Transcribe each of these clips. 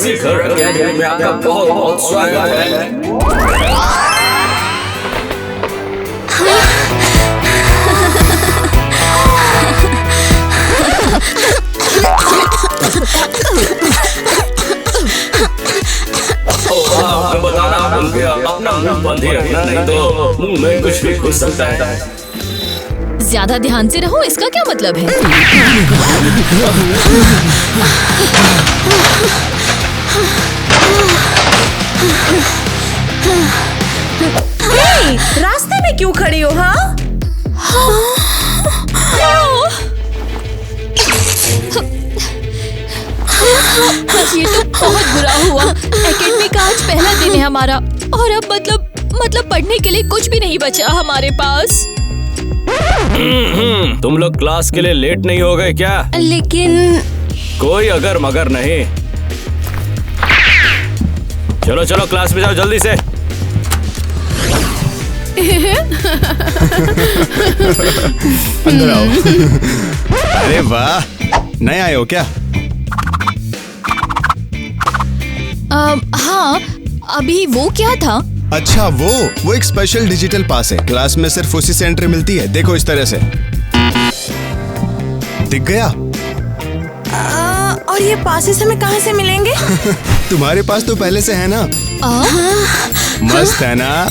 Crazy घर academy में आपका बहुत बहुत स्वागत है। बताना भूल गया, अपना मुंह बंद ही रखना, नहीं तो मुंह में कुछ भी घुस सकता है। ज्यादा ध्यान से रहो, इसका क्या मतलब है? रास्ते में क्यों खड़ी हो? हाँ? ये तो बहुत बुरा हुआ। एकेडमी का आज पहला दिन है हमारा, और अब मतलब पढ़ने के लिए कुछ भी नहीं बचा हमारे पास। तुम लोग क्लास के लिए लेट नहीं हो गए क्या? लेकिन कोई अगर मगर नहीं। चलो चलो क्लास में जाओ जल्दी से। अंदर आओ। अरे वाह, नए आए हो क्या? हाँ, अभी वो क्या था? अच्छा, वो एक स्पेशल डिजिटल पास है। क्लास में सिर्फ उसी से एंट्री मिलती है। देखो इस तरह से। दिख गया? और ये पासेस हमें कहाँ से मिलेंगे? तुम्हारे पास तो पहले से है ना। मस्त है ना?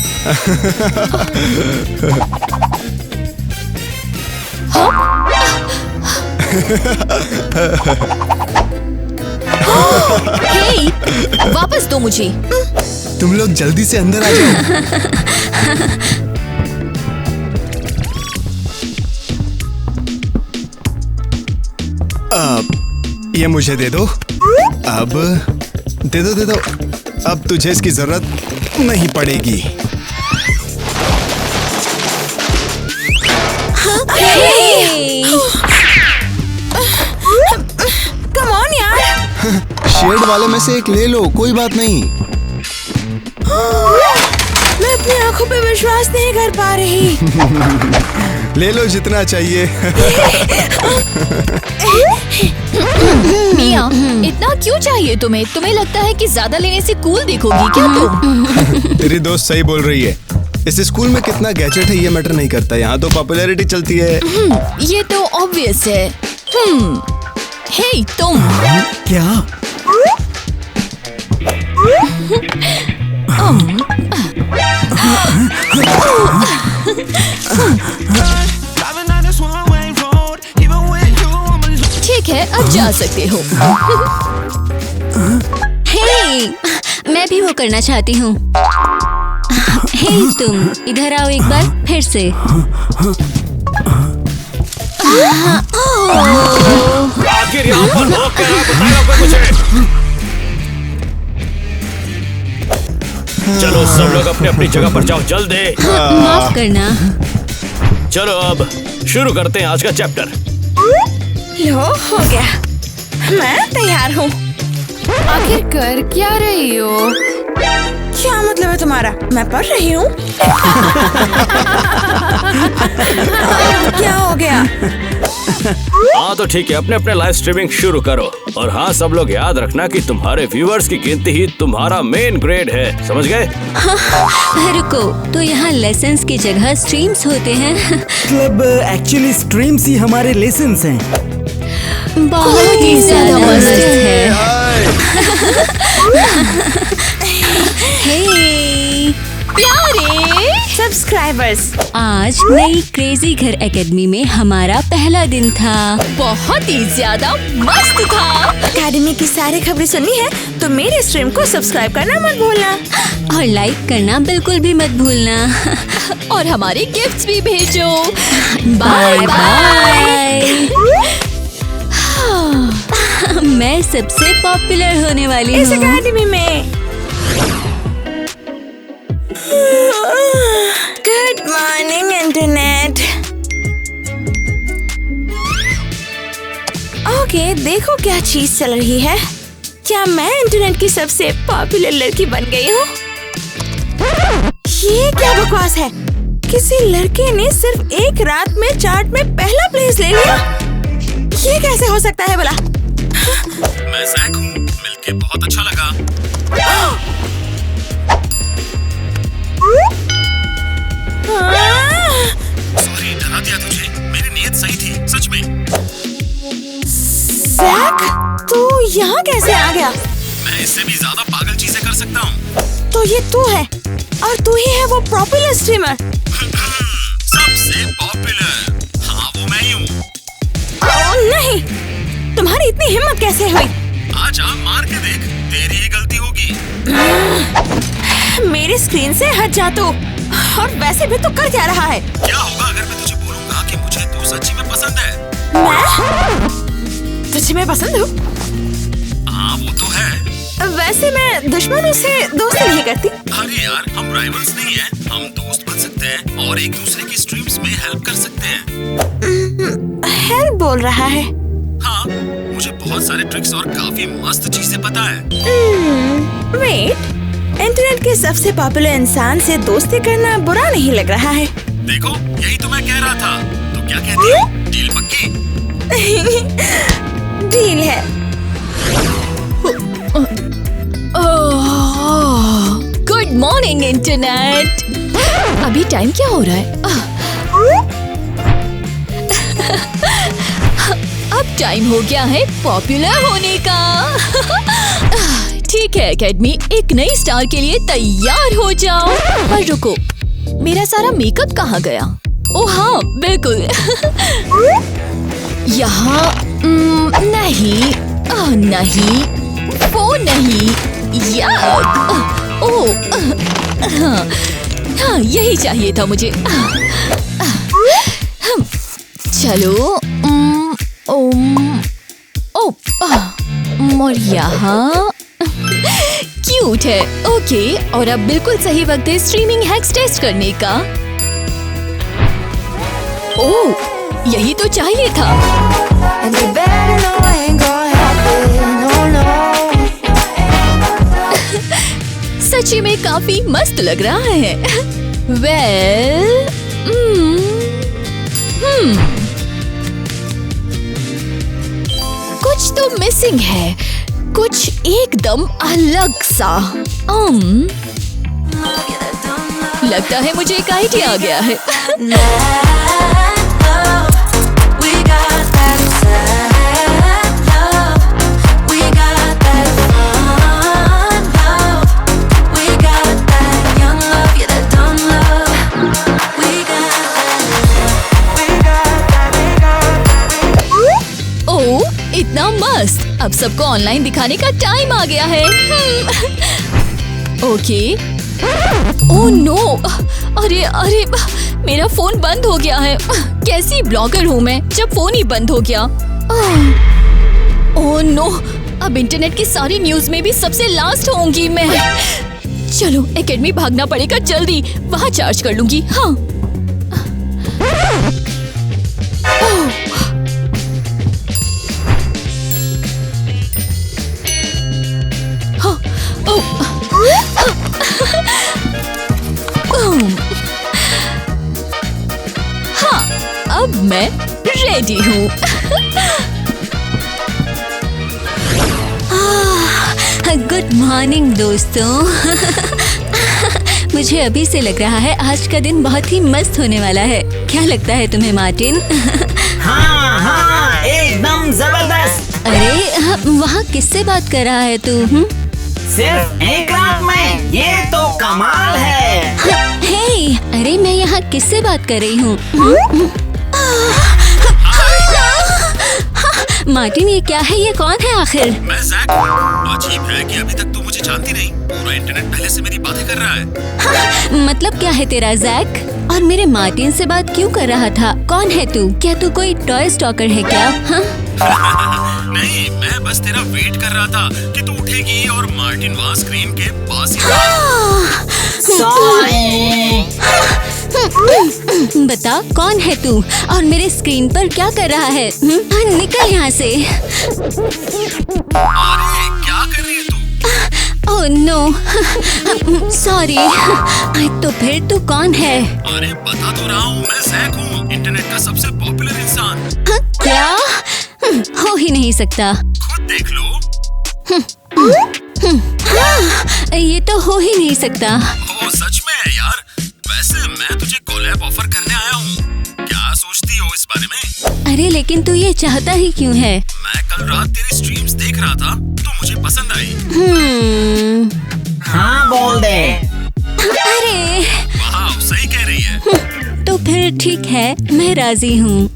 हे, वापस दो मुझे। तुम लोग जल्दी से अंदर आ जाओ। ये मुझे दे दो। अब दे दो। अब तुझे इसकी जरूरत नहीं पड़ेगी। कम ऑन यार। शेड वाले में से एक ले लो, कोई बात नहीं। मैं अपनी आंखों पे विश्वास नहीं कर पा रही। ले लो जितना चाहिए। मिया, इतना क्यों चाहिए तुम्हें? तुम्हें लगता है कि ज्यादा लेने से कूल दिखोगी क्या तुम? तेरी दोस्त सही बोल रही है। इस स्कूल में कितना गैजेट है ये मैटर नहीं करता, यहाँ तो पॉपुलैरिटी चलती है। ये तो ऑब्वियस है। हे तुम। क्या? ठीक है, अब जा सकते हो। हे, मैं भी वो करना चाहती हूँ। हे तुम इधर आओ एक बार फिर से। आखिर यहाँ पर हो क्या रहा है? बताओ कोई मुझे। चलो सब लोग अपनी अपनी जगह पर जाओ जल्दी। माफ करना। चलो अब शुरू करते हैं आज का चैप्टर। लो, हो गया। मैं तैयार हूँ। आखिर कर क्या रही हो? क्या मतलब है तुम्हारा? मैं पढ़ रही हूँ। क्या हो गया? हाँ तो ठीक है, अपने अपने लाइव स्ट्रीमिंग शुरू करो। और हाँ, सब लोग याद रखना कि तुम्हारे व्यूअर्स की गिनती ही तुम्हारा मेन ग्रेड है, समझ गए? रुको, तो यहाँ लेसन्स की जगह स्ट्रीम्स होते हैं? मतलब एक्चुअली स्ट्रीम्स ही हमारे लेसन्स हैं। बहुत ही ज्यादा मस्त है। हे प्यारे सब्सक्राइबर्स, आज नई क्रेजी घर एकेडमी में हमारा पहला दिन था। बहुत ही ज्यादा मस्त था। एकेडमी की सारी खबरें सुननी है तो मेरे स्ट्रीम को सब्सक्राइब करना मत भूलना। और लाइक करना बिल्कुल भी मत भूलना। और हमारे गिफ्ट्स भी भेजो। Bye bye. मैं सबसे पॉपुलर होने वाली इस हूँ। एकेडमी में। Good morning internet. ओके, देखो क्या चीज चल रही है। क्या मैं इंटरनेट की सबसे पॉपुलर लड़की बन गई हूँ? ये क्या बकवास है? किसी लड़के ने सिर्फ एक रात में चार्ट में पहला प्लेस ले लिया। ये कैसे हो सकता है भला? मैं ज़ैक हूँ, मिलके बहुत अच्छा लगा। सॉरी, डरा दिया तुझे। मेरी नीयत सही थी, सच में। जैक, तू यहाँ कैसे आ गया? मैं इससे भी ज्यादा पागल चीजें कर सकता हूँ। तो ये तू है और तू ही है वो पॉपुलर स्ट्रीमर। सबसे पॉपुलर। हाँ, वो मैं ही हूँ। नहीं, तुम्हारी इतनी हिम्मत कैसे हुई? आजा, मार के देख, तेरी ही गलती होगी। मेरी स्क्रीन से हट जा तू। और वैसे भी तू कर क्या रहा है? क्या होगा अगर मैं तुझे बोलूंगा कि मुझे तू सच्ची में पसंद है? मैं तुझे मैं पसंद हूँ? हाँ, वो तो है। वैसे मैं दुश्मनों से दोस्ती नहीं करती। अरे यार, हम राइवल्स नहीं हैं, हम दोस्त बन सकते हैं और एक दूसरे की स्ट्रीम्स में हेल्प कर सकते हैं। हेल्प बोल रहा है? हाँ, मुझे बहुत सारे ट्रिक्स और काफी मस्त चीजें पता है। वेट, इंटरनेट के सबसे पॉपुलर इंसान से दोस्ती करना बुरा नहीं लग रहा है। देखो, यही तो मैं कह रहा था। तो क्या कहती हो? डील पक्की? डील है। Good morning internet. अभी टाइम क्या हो रहा है? अब टाइम हो गया है पॉपुलर होने का। ठीक है एकेडमी, एक नई स्टार के लिए तैयार हो जाओ। पर रुको, मेरा सारा मेकअप कहाँ गया? ओह हाँ, बिल्कुल। यहाँ नहीं, नहीं, वो नहीं, यार, ओह, हाँ, यही चाहिए था मुझे। चलो, और यहाँ क्यूट है। ओके, और अब बिल्कुल सही वक्त है स्ट्रीमिंग हैक्स टेस्ट करने का। ओह, यही तो चाहिए था। सच्ची में काफी मस्त लग रहा है। वेल, कुछ तो मिसिंग है, कुछ एकदम अलग सा। लगता है मुझे एक आइडिया आ गया है। इतना मस्त, अब सबको ऑनलाइन दिखाने का टाइम आ गया है। ओके। ओह नो, अरे अरे, मेरा फोन बंद हो गया है। कैसी ब्लॉगर हूँ मैं जब फोन ही बंद हो गया। ओह नो, अब इंटरनेट की सारी न्यूज में भी सबसे लास्ट होंगी मैं। चलो एकेडमी भागना पड़ेगा जल्दी, वहाँ चार्ज कर लूंगी। हाँ, हाँ, अब मैं रेडी हूँ। गुड मॉर्निंग दोस्तों। मुझे अभी से लग रहा है आज का दिन बहुत ही मस्त होने वाला है। क्या लगता है तुम्हें मार्टिन? हाँ हाँ, एकदम जबरदस्त। अरे वहाँ किससे बात कर रहा है तू? सिर्फ एक रात में, ये तो कमाल है। हे, अरे मैं यहाँ किससे बात कर रही हूँ? मार्टिन, ये क्या है? ये कौन है आखिर? मैं जैक हूँ। अजीब है कि अभी तक तू मुझे जानती नहीं। पूरा इंटरनेट पहले से मेरी बातें कर रहा है। मतलब क्या है तेरा जैक? और मेरे मार्टिन से बात क्यों कर रहा था? कौन है तू? क्या तू कोई टॉय स्टॉकर है क्या? हाँ? नहीं, मैं बस तेरा वेट कर रहा था कि तू उठेगी और मार्टिन वहाँ स्क्रीन के पास ही था। बता, कौन है तू और मेरे स्क्रीन पर क्या कर रहा है? निकल यहाँ से। अरे क्या कर रही है तू? Oh no, sorry. तो फिर तू कौन है? अरे बता तो रहा हूँ, मैं जैक हूँ, इंटरनेट का सबसे पॉपुलर इंसान। क्या? हो ही नहीं सकता। खुद देख लो। ये तो हो ही नहीं सकता। ओ सच में है यार। वैसे मैं तुझे कोलैब ऑफर करने आया हूँ, क्या सोचती हो इस बारे में? अरे लेकिन तू ये चाहता ही क्यों है? मैं कल रात तेरी स्ट्रीम्स देख रहा था तो मुझे पसंद आई। हाँ बोल दे। अरे वाह, सही कह रही है। तो फिर ठीक है, मैं राजी हूँ।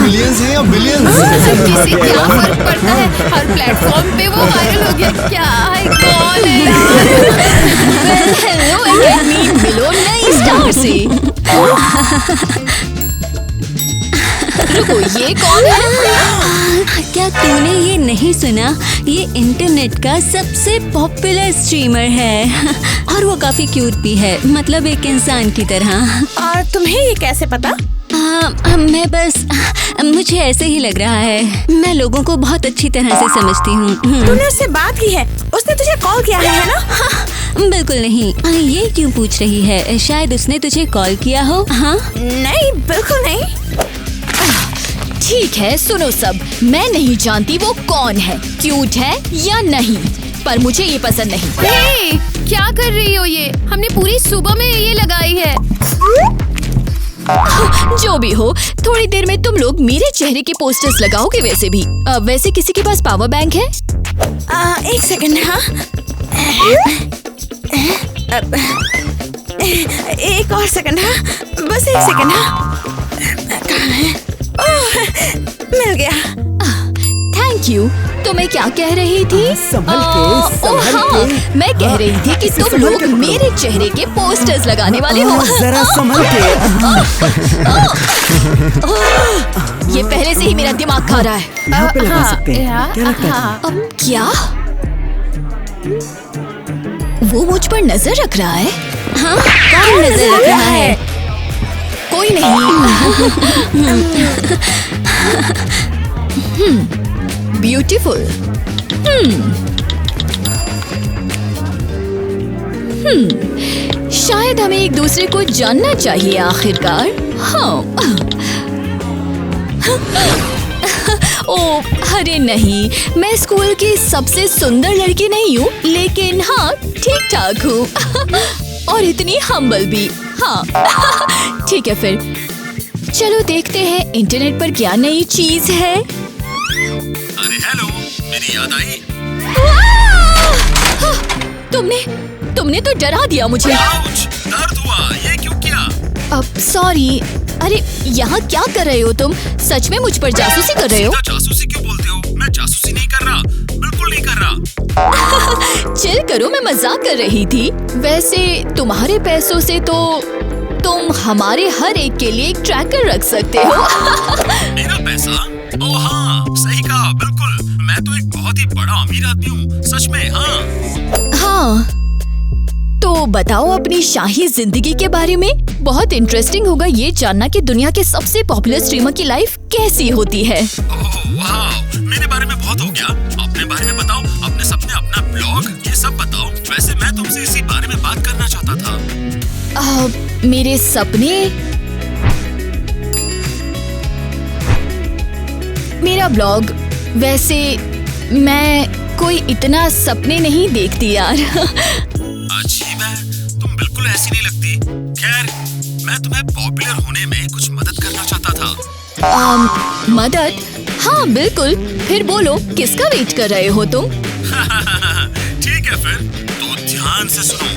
मिलियंस है या बिलियंस? किसी क्या फर्क पड़ता है, हर प्लेटफॉर्म पे वो वायरल हो गया। क्या है, कौन है यार? हेलो एकेडमी, मिलो नई स्टार से। रुको, ये कौन है? क्या तूने ये नहीं सुना? ये इंटरनेट का सबसे पॉपुलर स्ट्रीमर है और वो काफी क्यूट भी है, मतलब एक इंसान की तरह। और तुम्हें ये कैसे पता? मैं बस मुझे ऐसे ही लग रहा है। मैं लोगों को बहुत अच्छी तरह से समझती हूँ। तूने उससे बात की है? उसने तुझे कॉल किया है ना? बिल्कुल नहीं। ये क्यों पूछ रही है? शायद उसने तुझे कॉल किया हो। हाँ नहीं, बिल्कुल नहीं। ठीक है, सुनो सब, मैं नहीं जानती वो कौन है, क्यूट है या नहीं, पर मुझे ये पसंद नहीं। हे, क्या कर रही हो ये? हमने पूरी सुबह में ये लगाई है। जो भी हो, थोड़ी देर में तुम लोग मेरे चेहरे के पोस्टर्स लगाओगे। वैसे भी वैसे किसी के पास पावर बैंक है? एक सेकंड। हाँ, एक और सेकंड। हाँ, बस एक सेकंड। हाँ, कहाँ है? ओह, मिल गया। Thank you. तो मैं क्या कह रही थी? हाँ, मैं कह रही थी कि तुम लोग मेरे चेहरे के पोस्टर्स लगाने वाले हो। जरा संभल के। ये पहले से ही मेरा दिमाग खा रहा है। यहाँ पे लगा सकते हैं, क्या लगता है? अब क्या? वो मुझ पर नजर रख रहा है? हाँ, कौन नजर रख रहा है? कोई नहीं। ब्यूटीफुल। शायद हमें एक दूसरे को जानना चाहिए आखिरकार। हाँ। ओ, अरे नहीं, मैं स्कूल की सबसे सुंदर लड़की नहीं हूँ, लेकिन हाँ ठीक ठाक हूँ और इतनी हम्बल भी। हाँ। ठीक है, फिर चलो देखते हैं इंटरनेट पर क्या नई चीज है। अरे हेलो, मेरी याद आई? तुमने तो डरा दिया मुझे। आउच, दर्द हुआ। ये क्यों किया? अब सॉरी। अरे यहाँ क्या कर रहे हो तुम? सच में मुझ पर जासूसी कर रहे हो? सीधा जासूसी क्यों बोलते हो? मैं जासूसी नहीं कर रहा, बिल्कुल नहीं कर रहा। चिल करो, मैं मजाक कर रही थी। वैसे तुम्हारे पैसों से तो तुम हमारे हर एक के लिए एक ट्रैकर रख सकते हो। मेरा पैसा? ओ हाँ, सही कहा, बिल्कुल। मैं तो एक बहुत ही बड़ा अमीर आदमी हूँ, सच में। हाँ हाँ, तो बताओ अपनी शाही जिंदगी के बारे में। बहुत इंटरेस्टिंग होगा ये जानना कि दुनिया के सबसे पॉपुलर स्ट्रीमर की लाइफ कैसी होती है। ओह वाह, मेरे बारे में बहुत हो गया। अपने बारे में बताओ, अपने सपने, अपना ब्लॉग, ये सब बताओ। वैसे मैं तुमसे इसी बारे में बात करना चाहता था। मेरे सपने, मेरा ब्लॉग। वैसे मैं कोई इतना सपने नहीं देखती यार। अजीब है, तुम बिल्कुल ऐसी नहीं लगती। खैर, मैं तुम्हें पॉपुलर होने में कुछ मदद करना चाहता था। मदद? हाँ बिल्कुल, फिर बोलो, किसका वेट कर रहे हो तुम? ठीक है, फिर तो ध्यान से सुनो।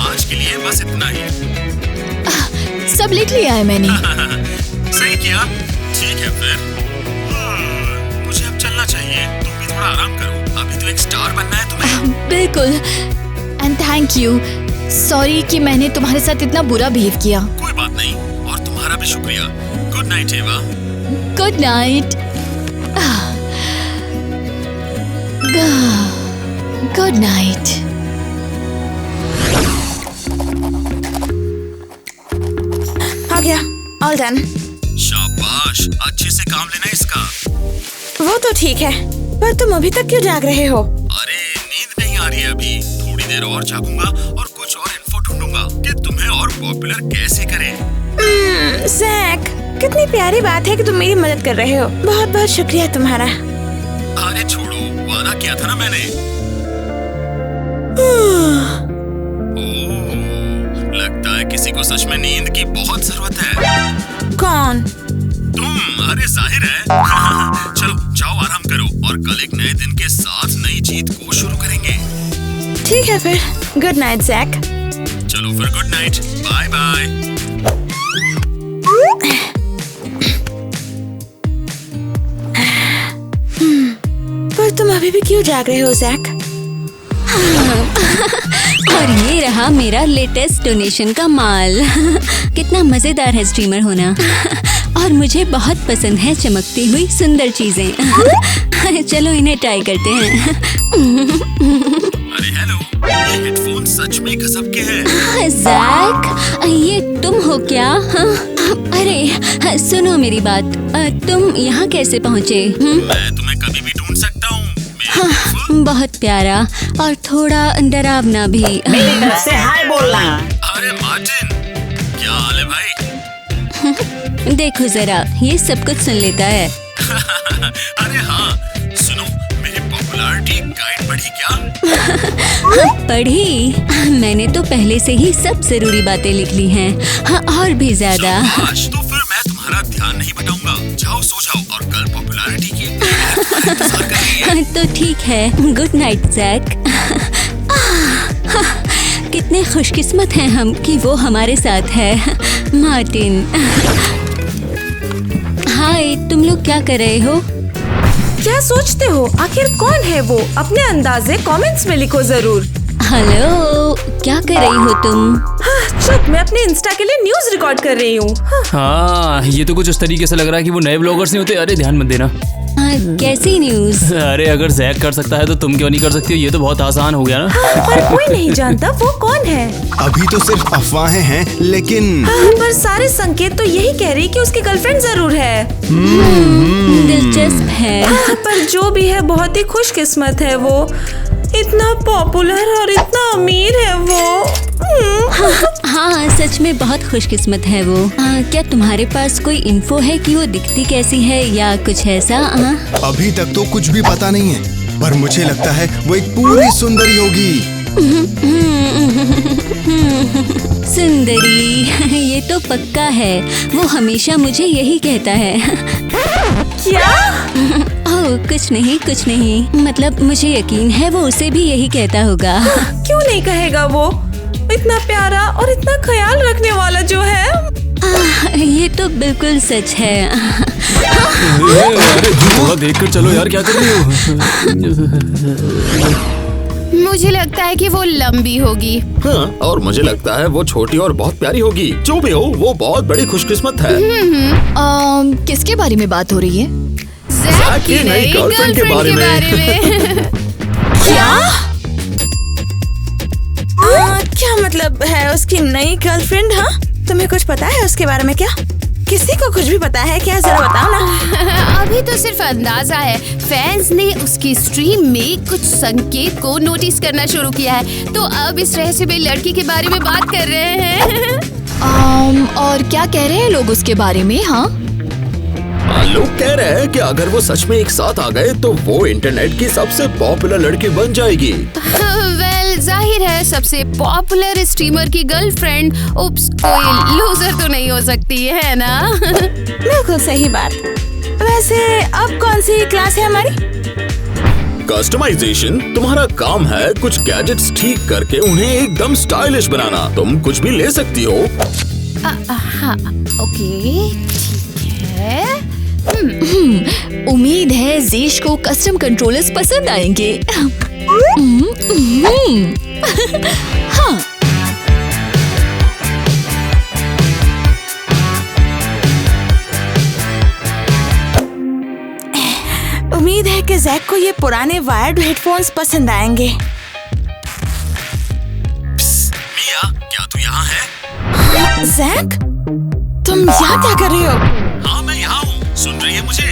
आज के लिए बस इतना ही। सब लिख लिया है मैंने। सही किया। ठीक है फिर। मुझे अब चलना चाहिए, तुम भी थोड़ा आराम करो। अभी तो एक स्टार बनना है तुम्हें। बिल्कुल। And thank you. सॉरी कि मैंने तुम्हारे साथ इतना बुरा बिहेव किया। कोई बात नहीं, और तुम्हारा भी शुक्रिया। Good night Eva. Good night. Good night. आ गया, ऑल डन। शाबाश, अच्छे से काम लेना इसका। वो तो ठीक है, पर तुम अभी तक क्यों जाग रहे हो? अरे नींद नहीं आ रही है अभी, थोड़ी देर और जागूंगा और कुछ और इन्फो ढूंढूंगा कि तुम्हें और पॉपुलर कैसे करें। जैक, कितनी प्यारी बात है कि तुम मेरी मदद कर रहे हो। बहुत बहुत शुक्रिया तुम्हारा। अरे छोड़ो, वादा किया था ना मैंने। ओह, लगता है किसी को सच में नींद की बहुत जरूरत है। कौन? तुम। अरे जाहिर है। चलो जाओ, आराम करो और कल एक नए दिन के साथ नई जीत को शुरू करेंगे। ठीक है फिर, गुड नाइट जैक। चलो फिर, गुड नाइट, बाय बाय। पर तुम अभी भी क्यों जाग रहे हो जैक? और ये रहा मेरा लेटेस्ट डोनेशन का माल। कितना मजेदार है स्ट्रीमर होना। और मुझे बहुत पसंद है चमकती हुई सुंदर चीजें। चलो इन्हें ट्राई करते हैं। अरे हेलो, ये हेडफोन सच में गजब के हैं। जैक, ये तुम हो क्या? अरे सुनो मेरी बात, तुम यहाँ कैसे पहुँचे? मैं तुम्हें कभी भी ढूंढ सकता हूँ। बहुत प्यारा और थोड़ा डरावना भी। मेरी तरफ से हाय बोलना। अरे मार्टिन, क्या हाल है भाई? देखो जरा, ये सब कुछ सुन लेता है। अरे हाँ, सुनो, मेरी पॉपुलैरिटी गाइड पढ़ी क्या? पढ़ी? मैंने तो पहले से ही सब जरूरी बातें लिख ली हैं। हाँ, और भी ज्यादा। आज तो फिर मैं तुम्हारा ध्यान नहीं बटाऊंगा। जाओ सो जाओ और कल पॉपुलैरिटी की इंतजार कर रही है। तो ठीक है, गुड नाइट जैक। कितने खुशकिस्मत हैं हम कि वो हमारे साथ है। मार्टिन। हाय, तुम लोग क्या कर रहे हो? क्या सोचते हो? आखिर कौन है वो? अपने अंदाजे कमेंट्स में लिखो जरूर। हेलो, क्या कर रही हो तुम? हाँ, चुप, मैं अपने इंस्टा के लिए न्यूज रिकॉर्ड कर रही हूँ। हाँ, ये तो कुछ उस तरीके से लग रहा है कि वो नए ब्लॉगर्स नहीं होते। अरे ध्यान मत देना। कैसी न्यूज? अरे अगर जैक कर सकता है तो तुम क्यों नहीं कर सकती हो? ये तो बहुत आसान हो गया ना। पर कोई नहीं जानता वो कौन है। अभी तो सिर्फ अफवाहें हैं, लेकिन पर सारे संकेत तो यही कह रही कि उसकी गर्लफ्रेंड जरूर है। दिलचस्प है। पर जो भी है, बहुत ही खुशकिस्मत है वो। इतना पॉपुलर और इतना अमीर है वो। हाँ, सच में बहुत खुशकिस्मत है वो। क्या तुम्हारे पास कोई इन्फो है कि वो दिखती कैसी है या कुछ ऐसा? अभी तक तो कुछ भी पता नहीं है, पर मुझे लगता है वो एक पूरी सुंदरी होगी। सुंदरी, ये तो पक्का है। वो हमेशा मुझे यही कहता है। क्या? ओह, कुछ नहीं। मतलब मुझे यकीन है वो उसे भी यही कहता होगा। क्यों नहीं कहेगा वो? इतना प्यारा और इतना ख्याल रखने वाला जो है। ये तो बिल्कुल सच है। थोड़ा देखकर चलो यार, क्या कर रही हो? मुझे लगता है कि वो लंबी होगी। हाँ, और मुझे लगता है वो छोटी और बहुत प्यारी होगी। जो भी हो, वो बहुत बड़ी खुशकिस्मत है। किसके बारे में बात हो रही है? जैक की नई गर्लफ्रेंड के बारे में। क्या मतलब है उसकी नई गर्लफ्रेंड? हाँ, तुम्हें कुछ पता है उसके बारे में क्या? किसी को कुछ भी पता है क्या? जरा बताओ ना। अभी तो सिर्फ अंदाजा है। फैंस ने उसकी स्ट्रीम में कुछ संकेत को नोटिस करना शुरू किया है, तो अब इस रहस्यमय लड़की के बारे में बात कर रहे हैं। और क्या कह रहे हैं लोग उसके बारे में? हाँ, लोग कह रहे हैं कि अगर वो सच में एक साथ आ गए तो वो इंटरनेट की सबसे पॉपुलर लड़की बन जाएगी। वेल, जाहिर है सबसे पॉपुलर स्ट्रीमर की गर्लफ्रेंड। उप्स, कोई लूजर तो नहीं हो सकती है ना? बिल्कुल सही बात। वैसे अब कौन सी क्लास है हमारी? कस्टमाइजेशन। तुम्हारा काम है कुछ गैजेट्स ठीक करके उन्हें एकदम स्टाइलिश बनाना। तुम कुछ भी ले सकती हो। हाँ, ओके, ठीक है। उम्मीद है जीश को कस्टम कंट्रोलर्स पसंद आएंगे। हाँ, उम्मीद है कि जैक को ये पुराने वायर्ड हेडफोन्स पसंद आएंगे। मिया, क्या तू यहाँ है? जैक, तुम यहाँ क्या कर रहे हो? हाँ, मैं यहाँ हूँ। सुन रही है मुझे?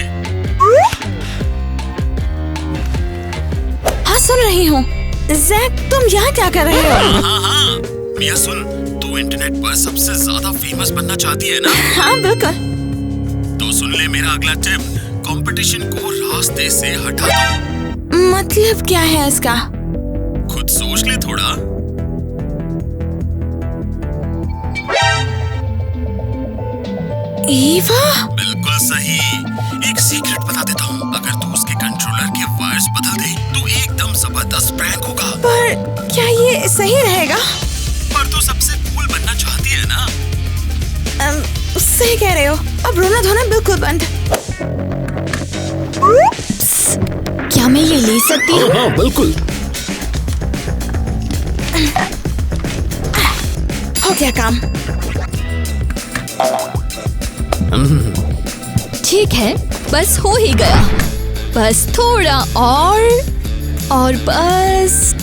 हाँ, सुन रही हूँ। जैक, तुम यहाँ क्या कर रहे हो? हाँ, मिया सुन, तू इंटरनेट पर सबसे ज्यादा फेमस बनना चाहती है ना? हाँ बिल्कुल। तो सुन ले मेरा अगला टिप, कंपटीशन को रास्ते से हटा दो। मतलब क्या है इसका? खुद सोच ले थोड़ा। ईवा? बिल्कुल सही। एक सीक्रेट बता देता हूँ, अगर तू उसके कंट्रोलर के वायर्स बदल दे तो एकदम जबरदस्त प्रैंक होगा। पर क्या ये सही रहेगा? पर तू सबसे कूल बनना चाहती है ना? सही कह रहे हो। अब रोना धोना बिल्कुल बंद। क्या मैं ये ले सकती हूँ? हाँ बिल्कुल। हो गया काम। ठीक है, बस हो ही गया। बस थोड़ा और बस।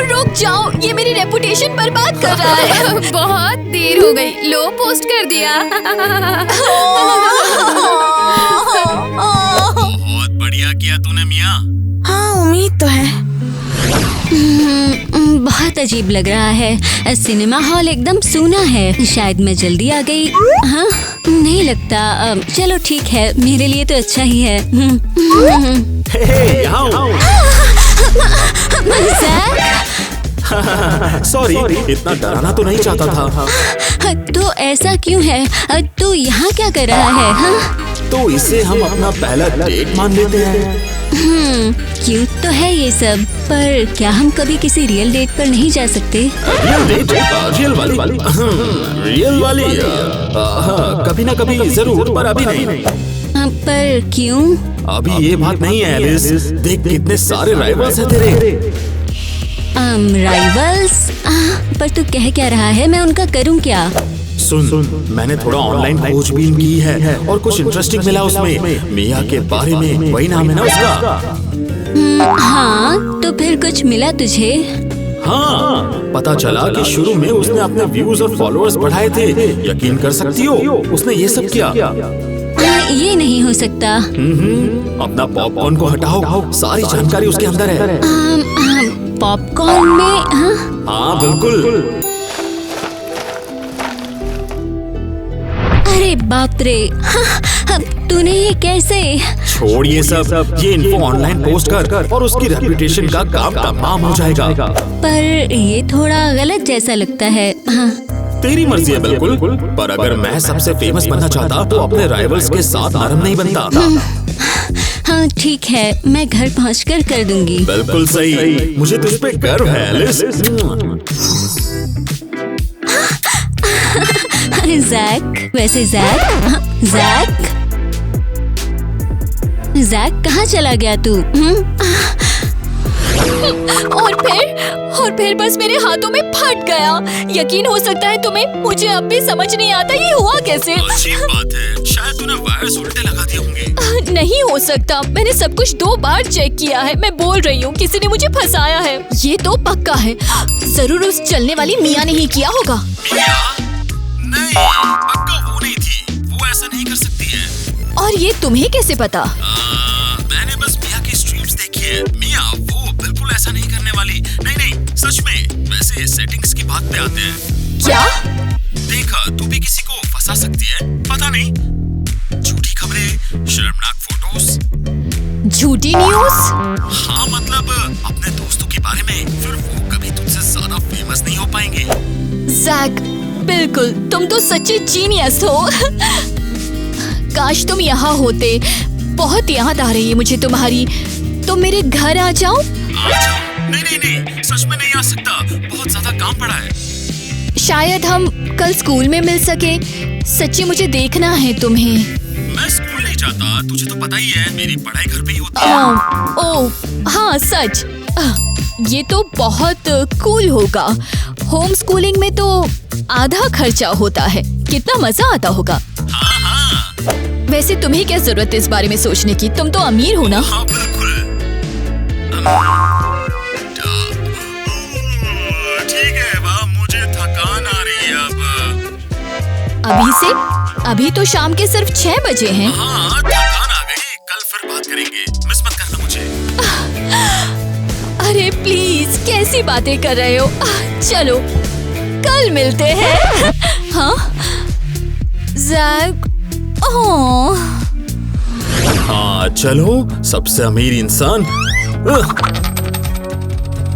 रुक जाओ, ये मेरी रेपुटेशन बर्बाद कर रहा है। बहुत देर हो गई, लो पोस्ट कर दिया। बहुत बढ़िया किया तूने मिया। हाँ उम्मीद तो है। बहुत अजीब लग रहा है। सिनेमा हॉल एकदम सूना है। शायद मैं जल्दी आ गई। हाँ नहीं लगता। चलो ठीक है, मेरे लिए तो अच्छा ही है। सॉरी, इतना डराना तो नहीं चाहता था। तो ऐसा क्यों है? तू यहाँ क्या कर रहा है? हाँ? तो इसे हम अपना पहला डेट मान लेते हैं। क्यूट तो है ये सब, पर क्या हम कभी किसी रियल डेट पर नहीं जा सकते? Real date? रियल वाली? रियल वाली? हाँ, कभी ना कभी जरूर, पर अभी नहीं। पर क्यों? अभी ये बात नहीं है एलिस। देख कितने सारे राइवल्स हैं तेरे। राइवल्स? पर तू कह क्या रहा है? मैं उनका करूं क्या? सुन, मैंने थोड़ा ऑनलाइन खोजबीन की है और कुछ इंटरेस्टिंग मिला उसमें। मिया के बारे में। वही नाम है ना उसका? हाँ, तो फिर कुछ मिला तुझे? हाँ, पता चला कि शुरू में उसने अपने व्यूज और फॉलोअर्स बढ़ाए थे। यकीन कर सकती हो, उसने ये सब किया। ये नहीं हो सकता। अपना पॉपकॉर्न को हटाओ, सारी जानकारी उसके अंदर है। पॉपकॉर्न में? हाँ बिल्कुल। अरे बाप रे, तूने ये कैसे? छोड़ ये सब, ये इन्फो ऑनलाइन पोस्ट कर और उसकी रेपुटेशन का काम तमाम हो जाएगा। पर ये थोड़ा गलत जैसा लगता है। हाँ। तेरी मर्जी है बिल्कुल, पर अगर मैं सबसे फेमस बनना चाहता तो अपने राइवल्स के साथ नरम नहीं बनता। हाँ ठीक है, मैं घर पहुंचकर कर दूंगी। बिल्कुल सही, मुझे तुझ पे गर्व है एलिस। जैक, वैसे जैक कहाँ चला गया तू? और फिर बस मेरे हाथों में फट गया। यकीन हो सकता है तुम्हें? मुझे अब भी समझ नहीं आता ये हुआ कैसे। अजीब बात है, शायद तूने वायर्स उल्टे लगा दिए होंगे। नहीं हो सकता, मैंने सब कुछ 2 बार चेक किया है। मैं बोल रही हूँ, किसी ने मुझे फंसाया है। ये तो पक्का है, जरूर उस चलने वाली मिया ने ही किया होगा। मिया? नहीं, पक्का वो नहीं थी। वो ऐसा नहीं कर सकती है। और ये तुम्हें कैसे पता? मैंने बस मिया की स्ट्रीम्स देखी है। मिया वो बिल्कुल ऐसा नहीं करने वाली। नहीं, सच में। वैसे सेटिंग्स की बात पे आते हैं। क्या? देखा, तू भी किसी को फंसा सकती है, पता नहीं। झूठी खबरें, शर्मनाक फोटोज, झूठी न्यूज। हाँ मतलब अपने दोस्तों के बारे में। फिर वो कभी तुझसे ज्यादा फेमस नहीं हो पाएंगे। जैक, बिल्कुल, तुम तो सच्ची जीनियस हो। काश तुम यहाँ होते। बहुत याद आ रही है मुझे तुम्हारी। तुम मेरे घर आ जाओ। नहीं, सच में नहीं आ सकता। बहुत ज्यादा काम पड़ा है। शायद हम कल स्कूल में मिल सके। सच्ची मुझे देखना है तुम्हें। मैं स्कूल नहीं जाता, तुझे तो पता ही है। मेरी पढ़ाई घर पे ही होती है। ओह हाँ सच। ये तो बहुत कूल होगा। होम स्कूलिंग में तो आधा खर्चा होता है। कितना मजा आता होगा। हाँ। वैसे तुम्हें क्या जरूरत है इस बारे में सोचने की? तुम तो अमीर हो ना। हाँ बिल्कुल। ठीक है, वाह मुझे थकान आ रही है अब। अभी से? अभी तो शाम के सिर्फ 6 बजे हैं। हाँ, थकान आ गई। कल फिर बात करेंगे, मिस मत करना मुझे। अरे प्लीज, कैसी बातें कर रहे हो? चलो कल मिलते हैं। हाँ जैक, ओह हाँ चलो, सबसे अमीर इंसान।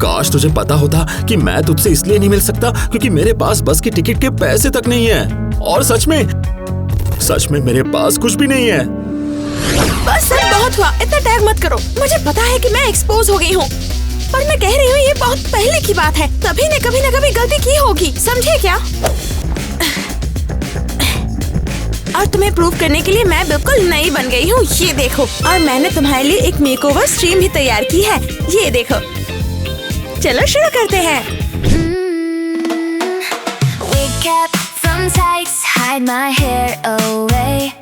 काश तुझे पता होता कि मैं तुझसे इसलिए नहीं मिल सकता क्योंकि मेरे पास बस की टिकट के पैसे तक नहीं है। और सच में मेरे पास कुछ भी नहीं है। बस सब बहुत हुआ, इतना टैग मत करो। मुझे पता है कि मैं एक्सपोज हो गई हूँ, पर मैं कह रही हूँ ये बहुत पहले की बात है। सभी ने कभी न कभी गलती की होगी, समझे क्या? और तुम्हें प्रूव करने के लिए मैं बिल्कुल नई बन गई हूँ, ये देखो। और मैंने तुम्हारे लिए एक मेकओवर स्ट्रीम भी तैयार की है, ये देखो। चलो शुरू करते हैं। Wake up from tights, hide my hair away.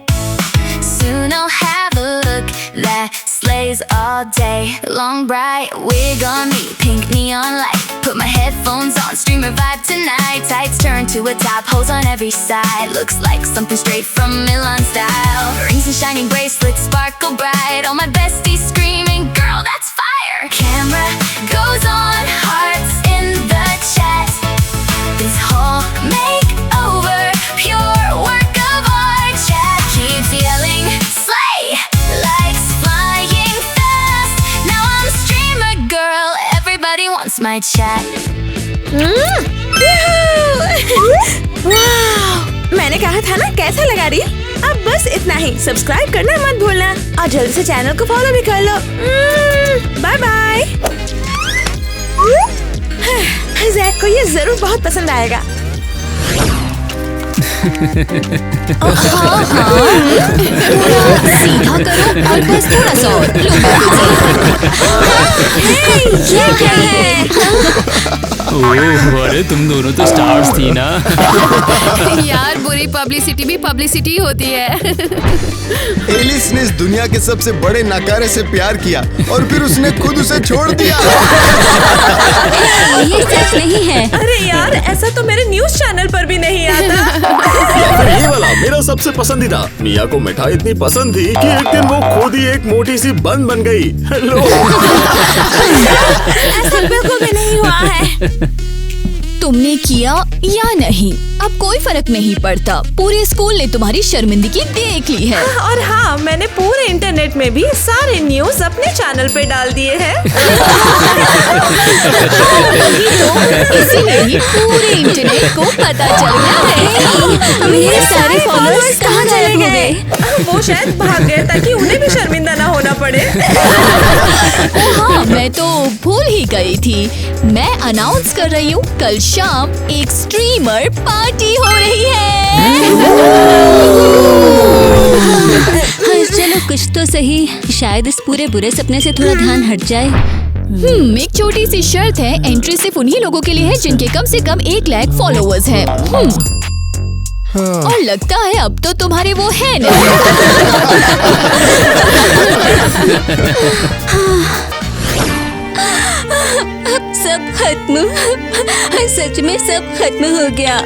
Soon I'll have a look that slays all day. Long bright wig on me, pink neon light. Put my headphones on, streamer vibe tonight. Tights turn to a top, holes on every side. Looks like something straight from Milan style. Rings and shining bracelets sparkle bright. All my besties screaming, girl, that's fire. Camera goes on, hearts in the chat. This whole makeover, pure work of art. Chat keeps yelling, slay. Lights flying fast. Now I'm streamer girl. Everybody wants my chat. वाह! मैंने कहा था ना, कैसा लगा reel? अब बस इतना ही। सब्सक्राइब करना मत भूलना और जल्दी से चैनल को फॉलो भी कर लो। Bye bye. जैक को ये जरूर बहुत पसंद आएगा। सीधा करो और बस थोड़ा सा और। ये क्या है? ओह, अरे तुम दोनों तो स्टार्स थी ना। यार बुरी पब्लिसिटी भी पब्लिसिटी होती है। एलिस ने इस दुनिया के सबसे बड़े नकारे से प्यार किया और फिर उसने खुद उसे छोड़ दिया। ये सच नहीं है। अरे यार, ऐसा तो मेरे न्यूज चैनल पर भी नहीं आता। या फिर ये वाला मेरा सबसे पसंदीदा। मिया को मिठाई इतनी पसंद थी कि एक दिन वो खुद ही एक मोटी सी बन बन गई। हेलो। ऐसा बिल्कुल भी नहीं हुआ है। तुमने किया या नहीं, अब कोई फर्क नहीं पड़ता। पूरे स्कूल ने तुम्हारी शर्मिंदगी देख ली है। और हाँ, मैंने पूरे इंटरनेट में भी सारे न्यूज अपने चैनल पे डाल दिए हैं। इसीलिए ही पूरे इंटरनेट को पता चल गया है। मेरे सारे फॉलोअर्स कहाँ चले गए? वो शायद भाग गए ताकि उन्हें भी शर्मिंदा ना होना पड़े। हाँ, मैं तो भूल ही गई थी। मैं अनाउंस कर रही हूँ, कल शाम एक स्ट्रीमर पार्टी हो रही है। चलो कुछ तो सही, शायद इस पूरे बुरे सपने से थोड़ा ध्यान हट जाए। एक छोटी सी शर्त है, एंट्री सिर्फ उन्हीं लोगों के लिए है जिनके कम से कम 1 लाख फॉलोअर्स हैं। और लगता है अब तो तुम्हारे वो है नहीं। अब सब खत्म, सच में सब खत्म हो गया।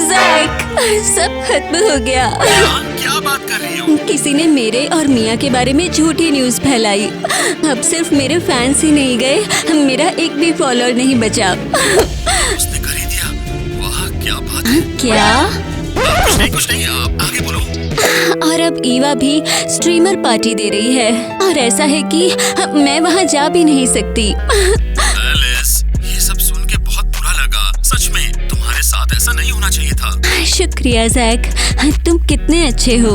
जैक, सब खत्म हो गया। क्या बात कर रही हो? किसी ने मेरे और मिया के बारे में झूठी न्यूज फैलाई। अब सिर्फ मेरे फैंस ही नहीं गए, मेरा एक भी फॉलोअर नहीं बचा। उसने कर ही दिया। वाह, क्या बात है। क्या? कुछ नहीं, आप आगे बोलो। और अब ईवा भी स्ट्रीमर पार्टी दे रही है और ऐसा है कि मैं वहाँ जा भी नहीं सकती। एलिस, ये सब सुन के बहुत बुरा लगा। सच में तुम्हारे साथ ऐसा नहीं होना चाहिए था। शुक्रिया जैक, तुम कितने अच्छे हो।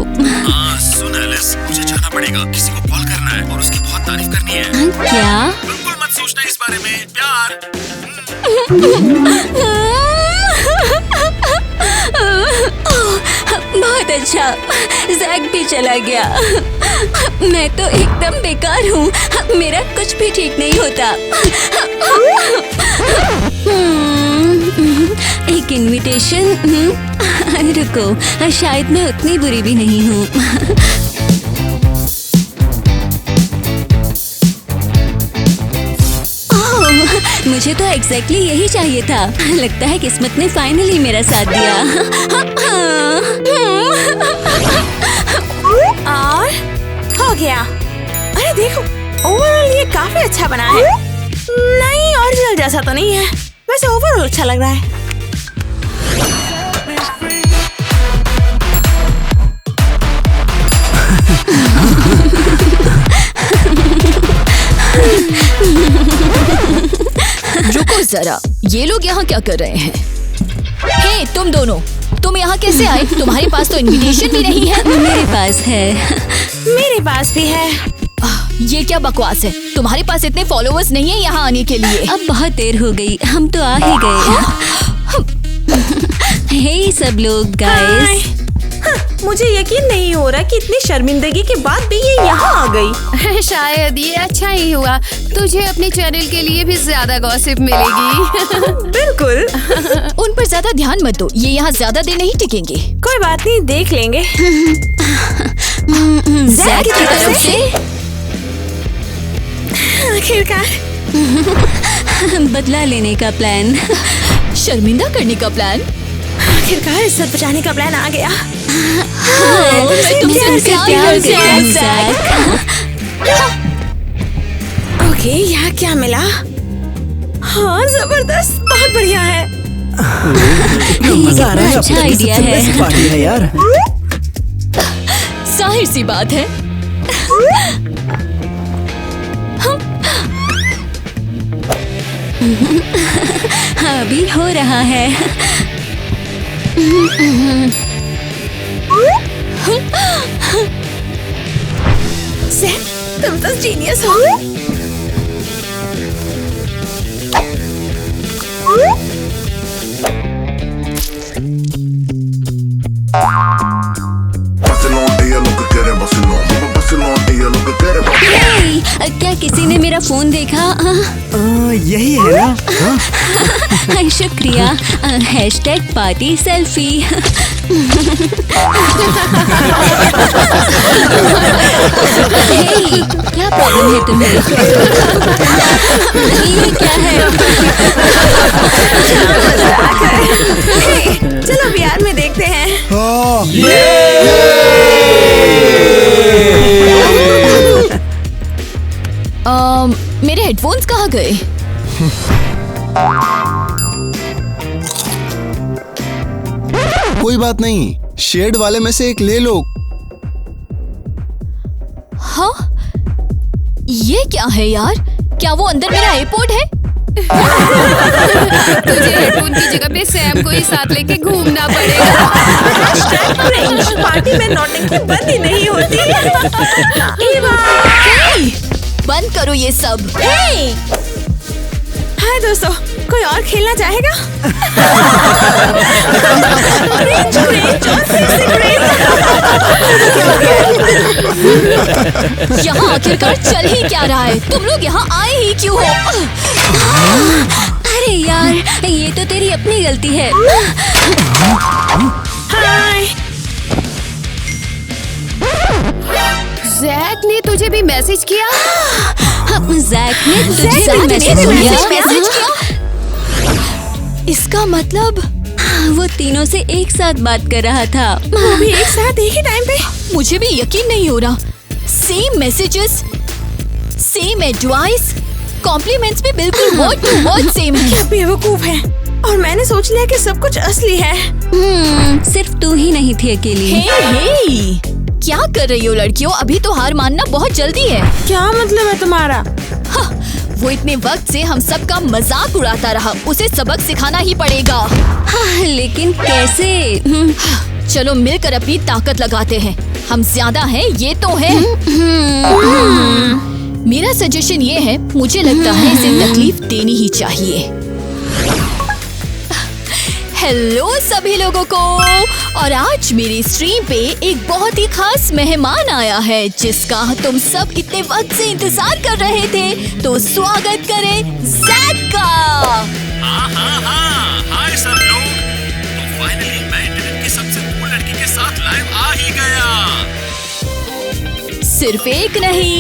हाँ, सुन एलिस, मुझे जाना पड़ेगा। किसी को कॉल करना है और उसकी बहुत तारीफ करनी है। क्या? बिल्कुल मत सोचना इस बारे में। प्यार। बहुत अच्छा, जैक भी चला गया। मैं तो एकदम बेकार हूँ, मेरा कुछ भी ठीक नहीं होता। एक इनविटेशन। रुको, शायद मैं उतनी बुरी भी नहीं हूँ। मुझे तो एग्जैक्टली यही चाहिए था। लगता है किस्मत ने फाइनली मेरा साथ दिया। और हो गया। अरे देखो, ओवरऑल ये काफी अच्छा बना है। नहीं, ओरिजिनल जैसा तो नहीं है, वैसे ओवरऑल अच्छा लग रहा है। रुको जरा, ये लोग यहाँ क्या कर रहे हैं? हे, तुम दोनों, तुम यहाँ कैसे आए? तुम्हारे पास तो इनविटेशन भी नहीं है। मेरे पास है। मेरे पास भी है। ये क्या बकवास है? तुम्हारे पास इतने फॉलोअर्स नहीं है यहाँ आने के लिए। अब बहुत देर हो गई, हम तो आ ही गए। हे सब लोग गाइस। मुझे यकीन नहीं हो रहा कि इतनी शर्मिंदगी के बाद भी ये यहाँ आ गई। शायद ये अच्छा ही हुआ, तुझे अपने चैनल के लिए भी ज्यादा गॉसिप मिलेगी। बिल्कुल। उन पर ज्यादा ध्यान मत दो, ये यहाँ ज्यादा देर नहीं टिकेंगे। कोई बात नहीं, देख लेंगे। जैक की तरफ से आखिरकार बदला लेने का प्लान, शर्मिंदा करने का प्लान। आखिरकार इज्जत बचाने का प्लान आ गया। मैं तुमसे प्यार करती हूँ, जैक। ओके, यहाँ क्या मिला? हाँ, जबरदस्त, बहुत बढ़िया है। मजा आ रहा है। अच्छा आइडिया है। पार्टी है यार। जाहिर सी बात है। अभी हो रहा है। जैक, तुम तो जीनियस हो। क्या किसी ने मेरा फोन देखा? यही है ना? शुक्रिया। Hashtag party selfie. क्या प्रॉब्लम है तुम्हें? ये क्या है? चलो बिहार में देखते हैं। मेरे हेडफोन्स कहाँ गए? कोई बात नहीं, शेड वाले में से एक ले लो। हाँ, ये क्या है यार? क्या वो अंदर मेरा एयरपोर्ट है? तुझे हेडफोन की जगह पे सैम को ही साथ लेके घूमना पड़ेगा। पार्टी में नौटंकी बंद ही नहीं होती। बंद करो ये सब। हाय दोस्तों, कोई और खेलना चाहेगा? यहाँ आखिरकार चल ही क्या रहा है? तुम लोग यहाँ आए ही क्यों हो? अरे यार, ये तो तेरी अपनी गलती है। हाय। जैक ने तुझे भी मैसेज किया? जैक ने तुझे जैक भी ने मैसेज किया? इसका मतलब वो तीनों से एक साथ बात कर रहा था। वो भी एक साथ एक ही टाइम पे? मुझे भी यकीन नहीं हो रहा। Same messages, same advice, compliments भी बिल्कुल वर्ड टू वर्ड सेम है। क्या बेवकूफ है। और मैंने सोच लिया कि सब कुछ असली है। सिर्फ तू ही नहीं थी अकेली। हे, क्या कर रही हो लड़कियों? अभी तो हार मानना बहुत जल्दी है। क्या मतलब है तुम्हारा? वो इतने वक्त से हम सब का मजाक उड़ाता रहा, उसे सबक सिखाना ही पड़ेगा। लेकिन कैसे? चलो मिलकर अपनी ताकत लगाते हैं। हम ज्यादा हैं, ये तो है। मेरा सजेशन ये है, मुझे लगता है इसे तकलीफ देनी ही चाहिए। हेलो सभी लोगों को, और आज मेरी स्ट्रीम पे एक बहुत ही खास मेहमान आया है जिसका तुम सब इतने वक्त से इंतजार कर रहे थे। तो स्वागत करें जैक का। हाय सब लोग। तो फाइनली मैं इंटरनेट की सबसे कूल लड़की के साथ लाइव आ ही गया। सिर्फ एक नहीं।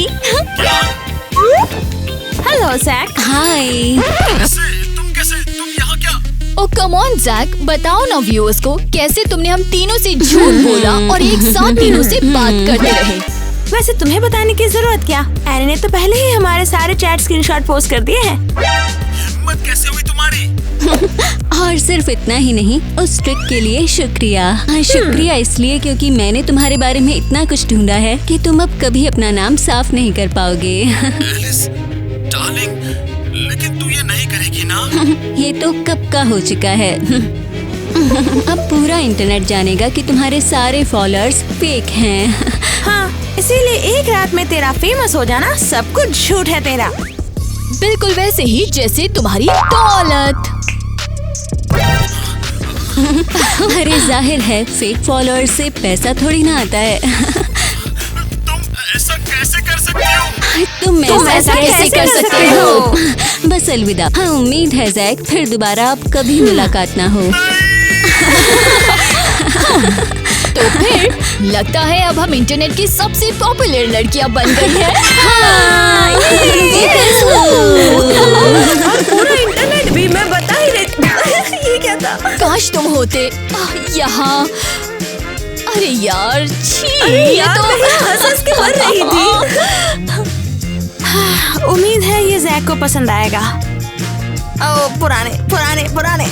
Hello Jack. हाय। तुम यहाँ क्या? ओ कम ऑन जैक, बताओ ना व्यूअर्स को कैसे तुमने हम तीनों से झूठ बोला और एक साथ तीनों से बात करते रहे। वैसे तुम्हें बताने की जरूरत क्या? एनी ने तो पहले ही हमारे सारे चैट स्क्रीनशॉट पोस्ट कर दिए हैं। हिम्मत कैसे हुई तुम्हारी? और सिर्फ इतना ही नहीं, उस ट्रिक के लिए शुक्रिया। हाँ, शुक्रिया इसलिए क्योंकि मैंने तुम्हारे बारे में इतना कुछ ढूंढा है कि तुम अब कभी अपना नाम साफ नहीं कर पाओगे। एलिस, डार्लिंग, लेकिन तू ये नहीं करेगी ना? ये तो कब का हो चुका है। अब पूरा इंटरनेट जानेगा कि तुम्हारे सारे फॉलोअर्स फेक हैं। हाँ, इसीलिए एक रात में तेरा फेमस हो जाना सब कुछ झूठ है तेरा। बिल्कुल वैसे ही जैसे तुम्हारी दौलत। अरे जाहिर है फेक फॉलोअर से पैसा थोड़ी ना आता है। तुम ऐसा कैसे कर सकते हो? तुम ऐसा कैसे कर सकते हो? बस अलविदा। हाँ, उम्मीद है जैक फिर दोबारा आप कभी मुलाकात ना हो। तो फिर लगता है अब हम इंटरनेट की सबसे पॉपुलर लड़कियां बन गई हैं। हाँ, और पूरा इंटरनेट भी, मैं बता ही रही ये क्या था? काश तुम होते यहाँ। अरे यार, छी, ये तो हंस के मर रही थी। उम्मीद है ये जैक को पसंद आएगा। ओ पुराने पुराने पुराने